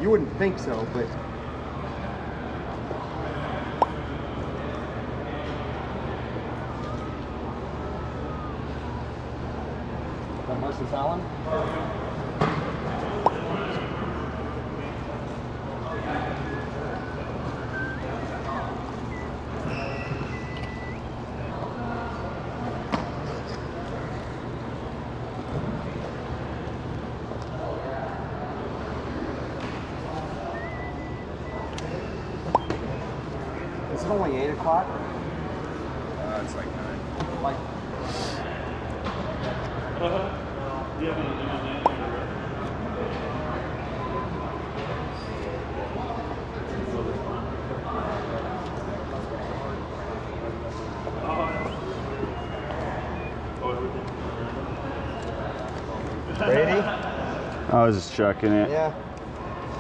You wouldn't think so, but Mrs. Allen. Is it only 8 o'clock? It's like 9. Like. Do you have anything on that? Ready? I was just checking it. Yeah.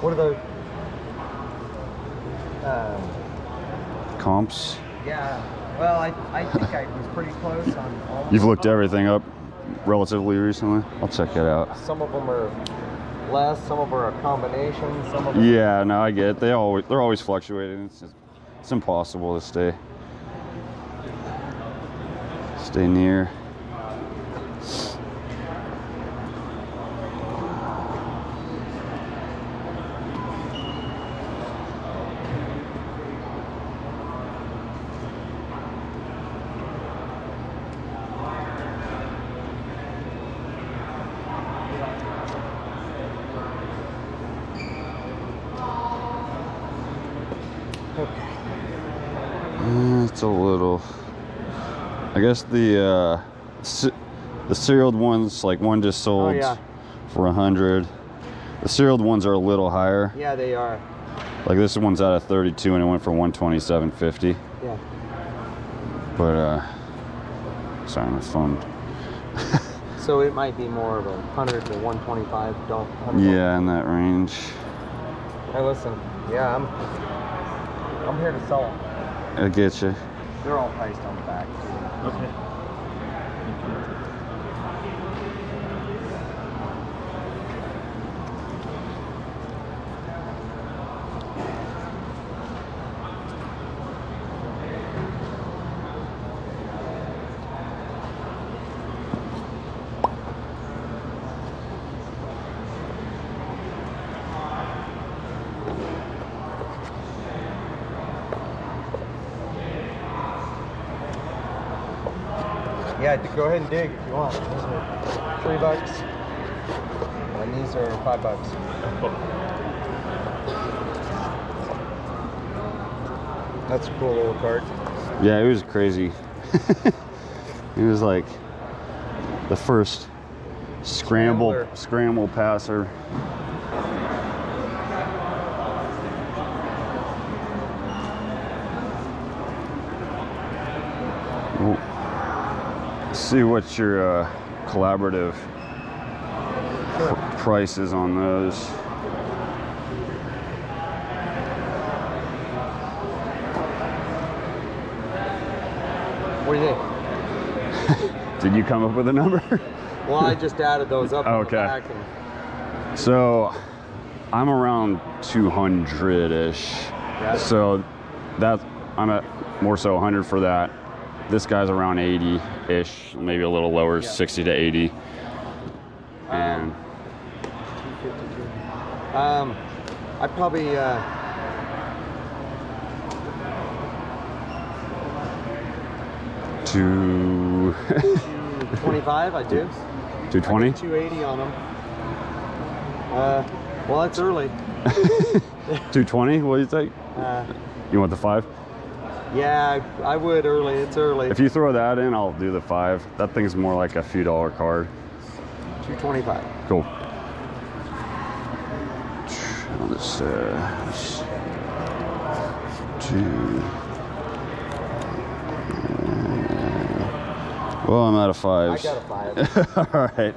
What are those? Comps. Yeah. Well, I think I was pretty close on all of You've them. looked everything up relatively recently. I'll check it out. Some of them are less, some of them are a combination, some of them... Yeah, no, I get it. They're always fluctuating. It's impossible to stay near. It's a little. I guess the cerealed ones, like one just sold for 100. The cerealed ones are a little higher. Yeah, they are. Like this one's out of 32 and it went for 127.50. Yeah. But sorry, my phone. So it might be more of a 100 to 125. Don't. Yeah, in that range. Hey, listen. Yeah, I'm here to sell them. I get you. They're all priced on the back too. Okay. Yeah, go ahead and dig if you want. These are $3, and these are $5. That's a cool little cart. Yeah, it was crazy. It was like the first scramble passer. See what your collaborative price is on those. What do you think? Did you come up with a number? Well, I just added those up. Okay. On the back and So I'm around 200-ish. Yeah. So I'm at more so 100 for that. This guy's around 80-ish, maybe a little lower, 60 to 80. And I probably 225. I do. 220. 280 on them. Well, it's early. 220. What do you think? You want the 5? Yeah, I would early. It's early. If you throw that in, I'll do the 5. That thing's more like a few dollar card. 225. Cool. I'll just well, I'm out of 5s. I got a 5. All right.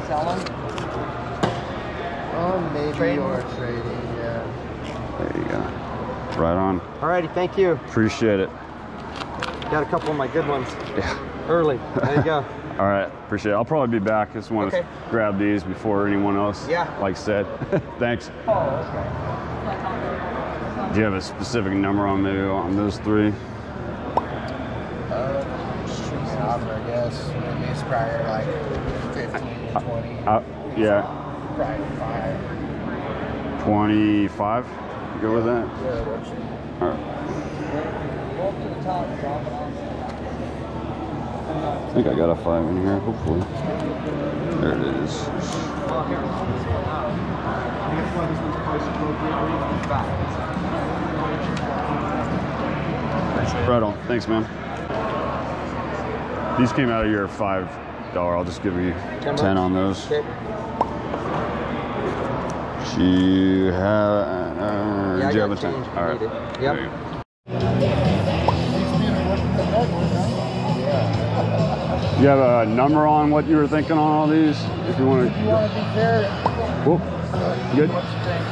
Selling? Maybe Trading? or trading, yeah. There you go. Right on. Alrighty, thank you. Appreciate it. Got a couple of my good ones. Yeah. Early. There you go. All right, appreciate it. I'll probably be back. Just want to grab these before anyone else. Yeah. Like said. Thanks. Oh, okay. Do you have a specific number on maybe on those three? Street soccer, I guess. Maybe it's probably like 15, 20. Yeah. Probably 5. 25? You go with that? Yeah, that works. All right. Go up to the top, drop it off. I think I got a 5 in here, hopefully. There it is. Right on. Thanks, man. These came out of your $5. I'll just give you 10 on those. Okay. You have, Yeah, do you have a 10? All right. Yep. You have a number on what you were thinking on all these? If you want to. You want to be fair? Cool. Good. What you think?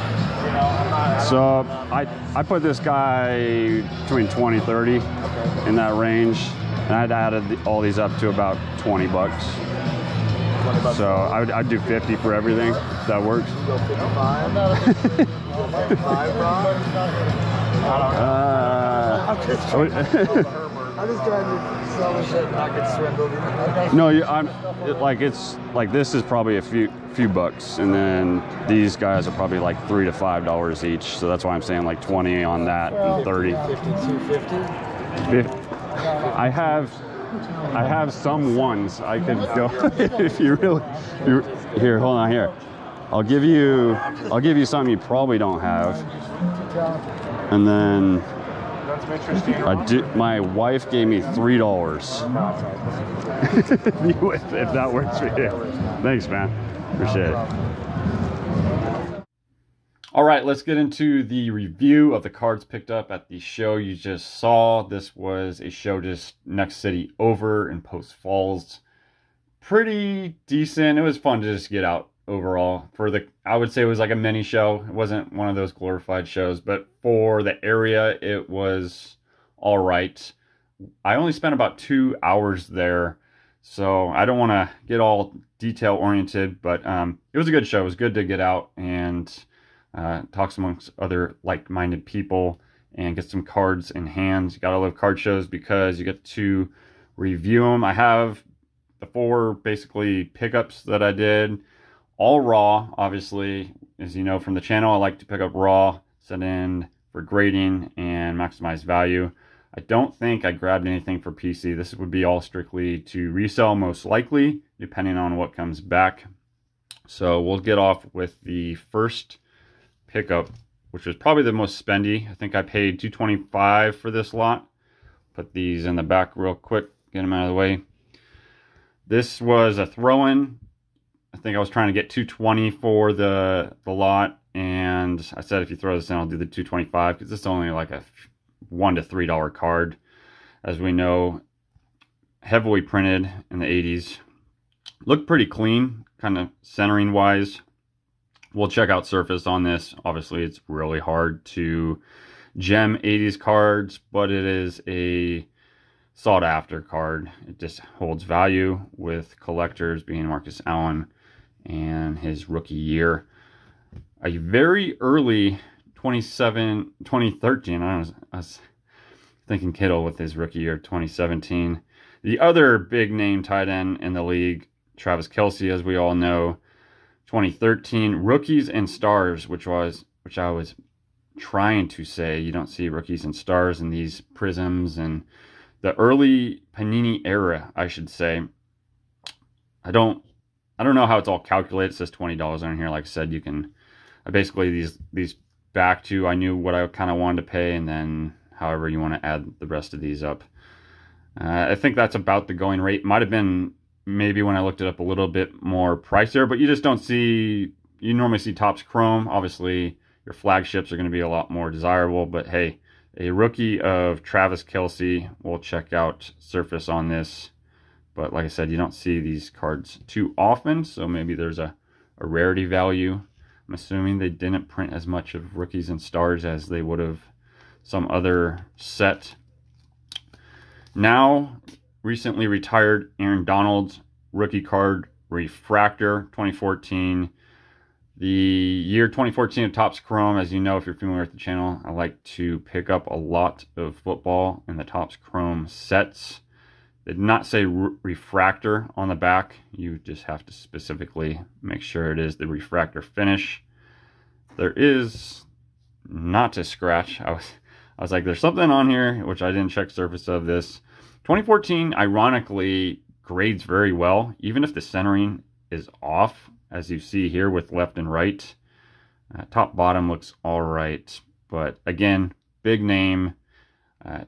You know, So I put this guy between 20, 30 in that range. And I'd added all these up to about 20 bucks. 20 bucks. So I'd do 50 for everything. If that works. You go 55. 55, bro. I'm just trying to sell the shit and not get swindled. No, it's like this is probably a few bucks, and then these guys are probably like $3 to $5 each. So that's why I'm saying like 20 on that and 30. 52.50. I have some ones I could go if you really. Here, hold on here. I'll give you something you probably don't have, and then. My wife gave me $3. If that works for you. Thanks, man. Appreciate it. All right, let's get into the review of the cards picked up at the show you just saw. This was a show just next city over in Post Falls. Pretty decent. It was fun to just get out overall. I would say it was like a mini show. It wasn't one of those glorified shows, but for the area, it was all right. I only spent about 2 hours there, so I don't want to get all detail oriented, but it was a good show. It was good to get out and talk amongst other like-minded people and get some cards in hand. You gotta love card shows because you get to review them. I have the 4 basically pickups that I did. All raw, obviously, as you know from the channel. I like to pick up raw, set in for grading and maximize value. I don't think I grabbed anything for PC. This would be all strictly to resell, most likely, depending on what comes back. So we'll get off with the first pickup, which was probably the most spendy. I think I paid $225 for this lot. Put these in the back real quick, get them out of the way. This was a throw-in. I think I was trying to get $220 for the lot, and I said if you throw this in, I'll do the $225 because it's only like a $1 to $3 card. As we know, heavily printed in the 80s. Looked pretty clean, kind of centering wise. We'll check out surface on this. Obviously, it's really hard to gem 80s cards, but it is a sought after card. It just holds value with collectors, being Marcus Allen and his rookie year. A very early 2013, I was thinking Kittle with his rookie year 2017. The other big name tight end in the league, Travis Kelce, as we all know, 2013 rookies and stars, which I was trying to say you don't see rookies and stars in these prisms, and the early Panini era, I should say. I don't know how it's all calculated. It says $20 on here. Like I said, you can basically these back to, I knew what I kind of wanted to pay, and then however you want to add the rest of these up. I think that's about the going rate. Might have been maybe when I looked it up a little bit more pricier, but you just don't see, you normally see Topps Chrome. Obviously, your flagships are going to be a lot more desirable, but hey, a rookie of Travis Kelce. We'll check out surface on this. But like I said, you don't see these cards too often, so maybe there's a rarity value. I'm assuming they didn't print as much of rookies and stars as they would have some other set. Now, recently retired Aaron Donald. rookie card refractor 2014. The year 2014 of Topps Chrome, as you know if you're familiar with the channel, I like to pick up a lot of football in the Topps Chrome sets. They did not say refractor on the back. You just have to specifically make sure it is the refractor finish. There is not a scratch. I was like, there's something on here, which I didn't check surface of this. 2014, ironically, grades very well, even if the centering is off, as you see here with left and right. Top bottom looks all right, but again, big name,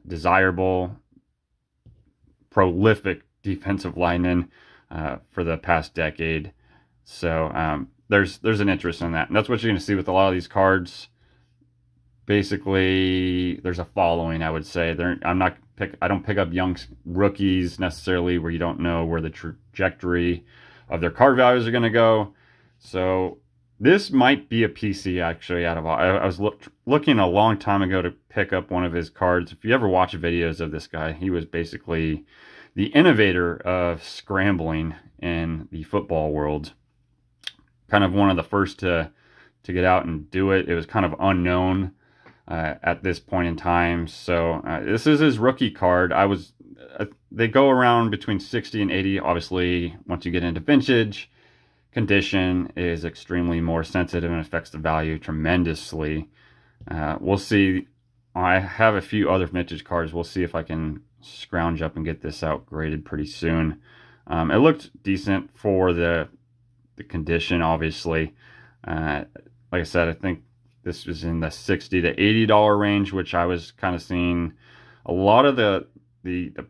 desirable, prolific defensive lineman for the past decade. So there's an interest in that, and that's what you're going to see with a lot of these cards. Basically, there's a following, I would say. I don't pick up young rookies necessarily where you don't know where the trajectory of their card values are going to go. So this might be a PC actually out of all. I was looking a long time ago to pick up one of his cards. If you ever watch videos of this guy, he was basically the innovator of scrambling in the football world. Kind of one of the first to get out and do it. It was kind of unknown at this point in time. So this is his rookie card. They go around between 60 and 80. Obviously, once you get into vintage, condition is extremely more sensitive and affects the value tremendously. We'll see. I have a few other vintage cards. We'll see if I can scrounge up and get this out graded pretty soon. It looked decent for the condition, obviously. Like I said, I think this was in the $60 to $80 range, which I was kind of seeing a lot of the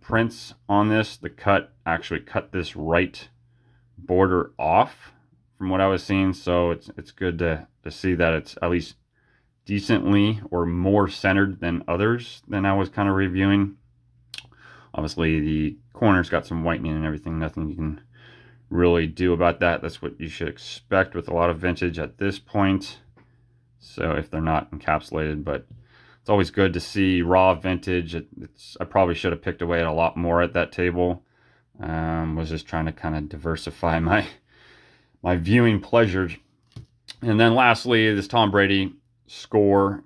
prints on this. The cut actually cut this right border off from what I was seeing, so it's good to see that it's at least decently or more centered than others than I was kind of reviewing. Obviously the corners got some whitening and everything, nothing you can really do about that. That's what you should expect with a lot of vintage at this point, so if they're not encapsulated. But it's always good to see raw vintage. I probably should have picked away at a lot more at that table. Was just trying to kind of diversify my viewing pleasures. And then lastly, this Tom Brady score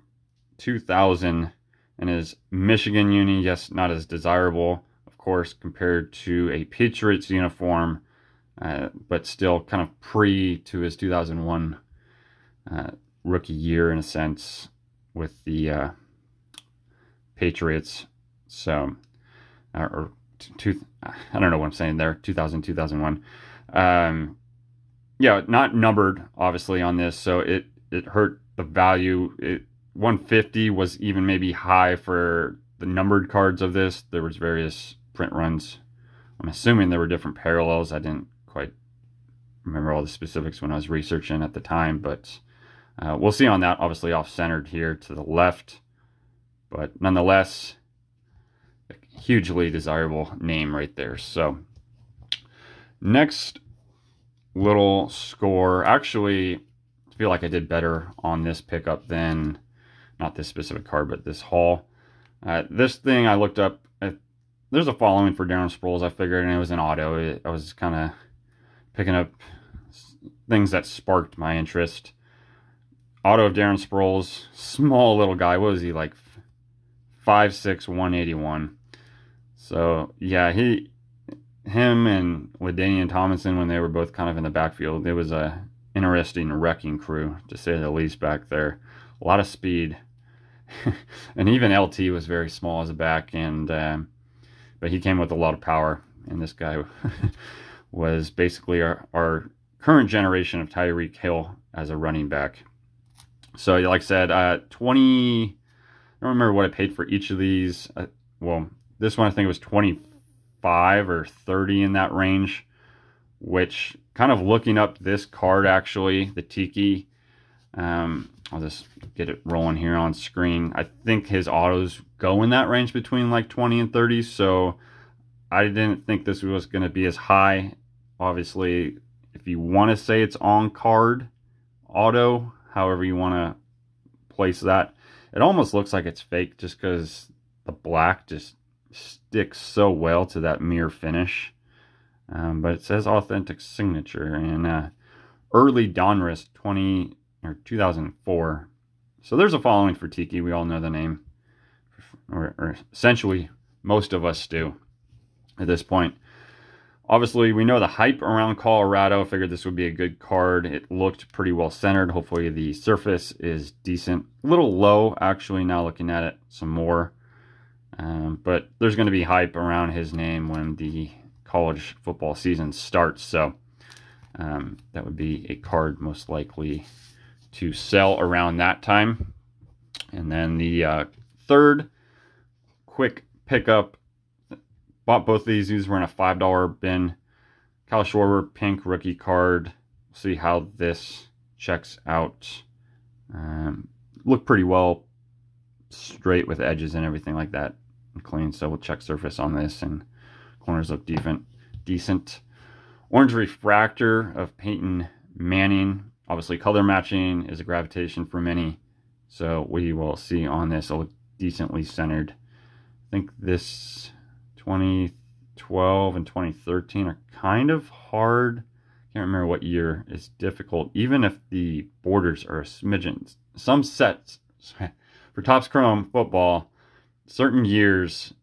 2000 in his Michigan uni. Yes, not as desirable, of course, compared to a Patriots uniform, but still kind of pre to his 2001 rookie year in a sense with the Patriots. So, I don't know what I'm saying there, 2000, 2001. Yeah, not numbered, obviously, on this, so it hurt the value. 150 was even maybe high for the numbered cards of this. There was various print runs. I'm assuming there were different parallels. I didn't quite remember all the specifics when I was researching at the time, but we'll see on that. Obviously off-centered here to the left, but nonetheless, a hugely desirable name right there. So next little score. Actually, I feel like I did better on this pickup than, not this specific card, but this haul. This thing I looked up, there's a following for Darren Sproles, I figured, and it was an auto. I was kind of picking up things that sparked my interest. Auto of Darren Sproles, small little guy. What was he, like 5'6", 181? So yeah, him and LaDainian Tomlinson, when they were both kind of in the backfield, it was a interesting wrecking crew, to say the least, back there. A lot of speed. And even LT was very small as a back, and but he came with a lot of power, and this guy was basically our current generation of Tyreek Hill as a running back. So like I said, 20, I don't remember what I paid for each of these. Well, this one I think it was 25 or 30 in that range, which, kind of looking up this card, actually, the Tiki, I'll just get it rolling here on screen. I think his autos go in that range between like 20 and 30, so I didn't think this was going to be as high. Obviously, if you want to say it's on card auto, however you want to place that, it almost looks like it's fake just because the black just sticks so well to that mirror finish. but it says authentic signature, and early Donruss 2004. So there's a following for Tiki. We all know the name, or essentially most of us do at this point. Obviously, we know the hype around Colorado. Figured this would be a good card. It looked pretty well centered. Hopefully the surface is decent. A little low, actually, now looking at it some more. But there's going to be hype around his name when the college football season starts. So that would be a card most likely to sell around that time. And then the third quick pickup. Bought both of these. These were in a $5 bin. Kyle Schwarber pink rookie card. See how this checks out. Look pretty well straight with edges and everything like that. And clean. So we'll check surface on this, and corners look decent. Orange refractor of Peyton Manning. Obviously color matching is a gravitation for many. So we will see on this. It'll look decently centered. I think this 2012 and 2013 are kind of hard. Can't remember what year. It's difficult, even if the borders are a smidgen. Some sets for Topps Chrome football, certain years,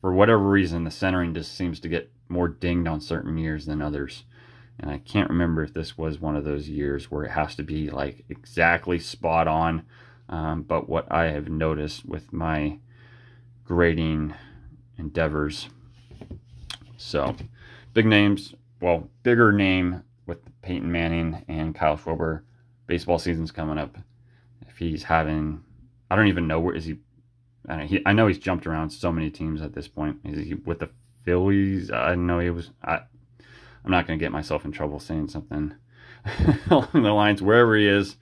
for whatever reason, the centering just seems to get more dinged on certain years than others. And I can't remember if this was one of those years where it has to be like exactly spot on. But what I have noticed with my grading endeavors. So big names, well, bigger name with Peyton Manning and Kyle Schwarber. Baseball season's coming up. If he's having, I don't even know where is he. I know he's jumped around so many teams at this point. Is he with the Phillies? I know he was. I'm not going to get myself in trouble saying something along the lines. Wherever he is,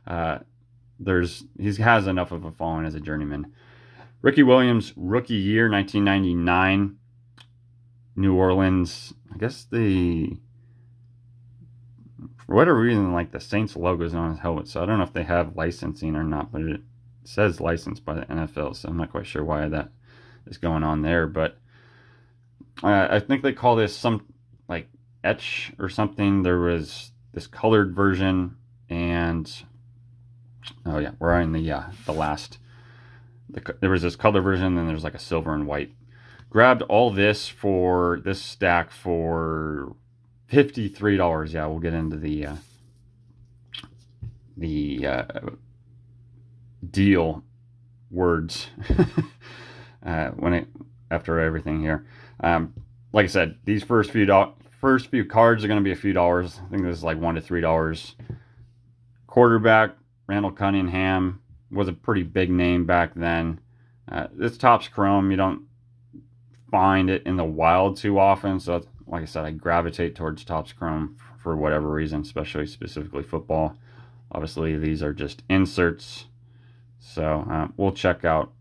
he has enough of a following as a journeyman. Ricky Williams, rookie year, 1999, New Orleans. I guess for whatever reason, like the Saints logo is on his helmet. So I don't know if they have licensing or not, but it says licensed by the NFL. So I'm not quite sure why that is going on there. But I think they call this some like etch or something. There was this colored version, and oh yeah, we're in the last. There was this color version, and there's like a silver and white. Grabbed all this for this stack for $53. Yeah, we'll get into the deal words after everything here. Like I said, these first few cards are going to be a few dollars. I think this is like $1 to $3. Quarterback Randall Cunningham was a pretty big name back then. This Topps Chrome, you don't find it in the wild too often. So, like I said, I gravitate towards Topps Chrome for whatever reason, specifically football. Obviously, these are just inserts. So, we'll check out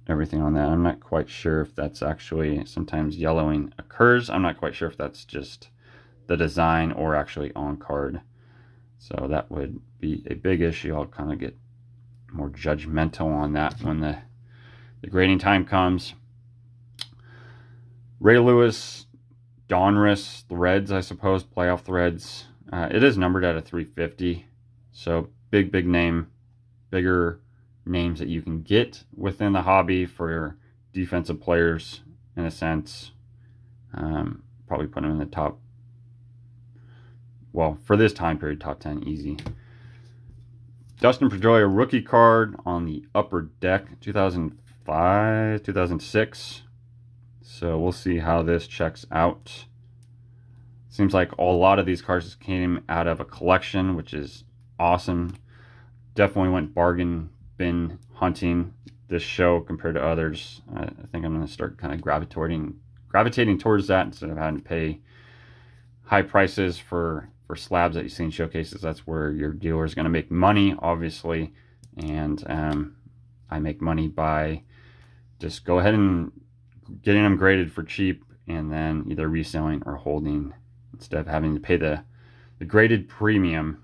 everything on that. I'm not quite sure if that's actually, sometimes yellowing occurs. I'm not quite sure if that's just the design or actually on card. So that would be a big issue. I'll kind of get more judgmental on that when the grading time comes. Ray Lewis, Donruss threads, I suppose, playoff threads. It is numbered at a 350. So big name, bigger names that you can get within the hobby for defensive players, in a sense. Probably put them in the top. Well, for this time period, top 10 easy. Dustin Pedroia rookie card on the upper deck, 2005, 2006. So we'll see how this checks out. Seems like a lot of these cards came out of a collection, which is awesome. Definitely went bargain bin hunting this show compared to others. I think I'm going to start kind of gravitating towards that instead of having to pay high prices for slabs that you see in showcases. That's where your dealer is going to make money, obviously, and I make money by just go ahead and getting them graded for cheap and then either reselling or holding instead of having to pay the graded premium.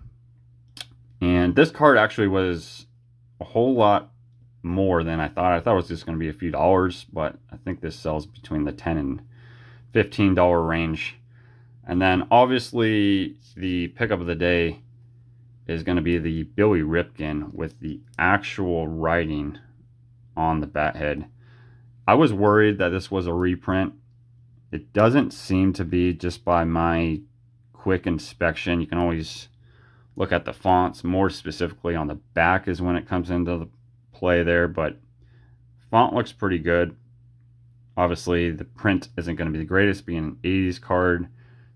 And this card actually was a whole lot more than I thought. I thought it was just going to be a few dollars, but I think this sells between the $10 and $15 range. And then obviously the pickup of the day is going to be the Billy Ripken with the actual writing on the bat head. I was worried that this was a reprint. It doesn't seem to be, just by my quick inspection. You can always look at the fonts more specifically on the back is when it comes into the play there, but font looks pretty good. Obviously the print isn't going to be the greatest, being an 80s card.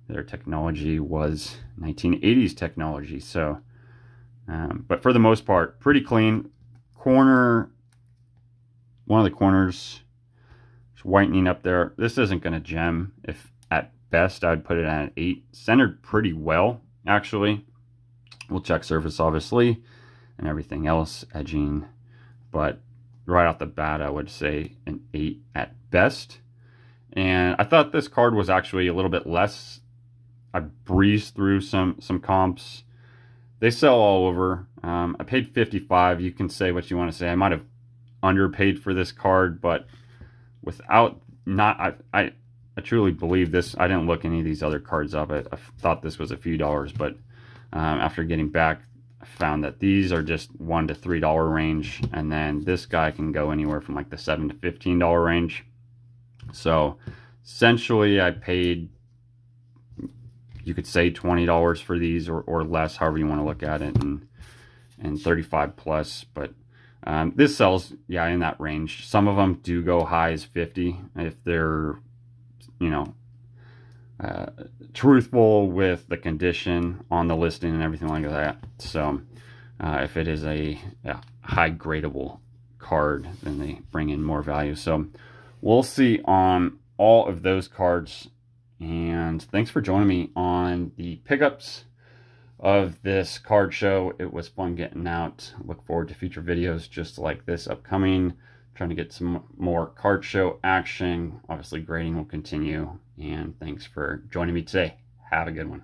Their technology was 1980s technology, so but for the most part pretty clean. One of the corners is whitening up there. This isn't going to gem. If at best, I'd put it at an 8. Centered pretty well, actually. We'll check surface, obviously, and everything else, edging. But right off the bat, I would say an 8 at best. And I thought this card was actually a little bit less. I breezed through some comps. They sell all over. I paid $55. You can say what you want to say. I might have underpaid for this card, but without I truly believe this. I didn't look any of these other cards up. I thought this was a few dollars, but after getting back, I found that these are just $1 to $3 range, and then this guy can go anywhere from like the $7 to $15 range. So essentially, I paid, you could say, $20 for these, or less, however you want to look at it, and 35 plus. But this sells, yeah, in that range. Some of them do go high as 50 if they're, you know, truthful with the condition on the listing and everything like that. So if it is a high gradable card, then they bring in more value. So we'll see on all of those cards. And thanks for joining me on the pickups of this card show. It was fun getting out. Look forward to future videos just like this upcoming. Trying to get some more card show action. Obviously, grading will continue. And thanks for joining me today. Have a good one.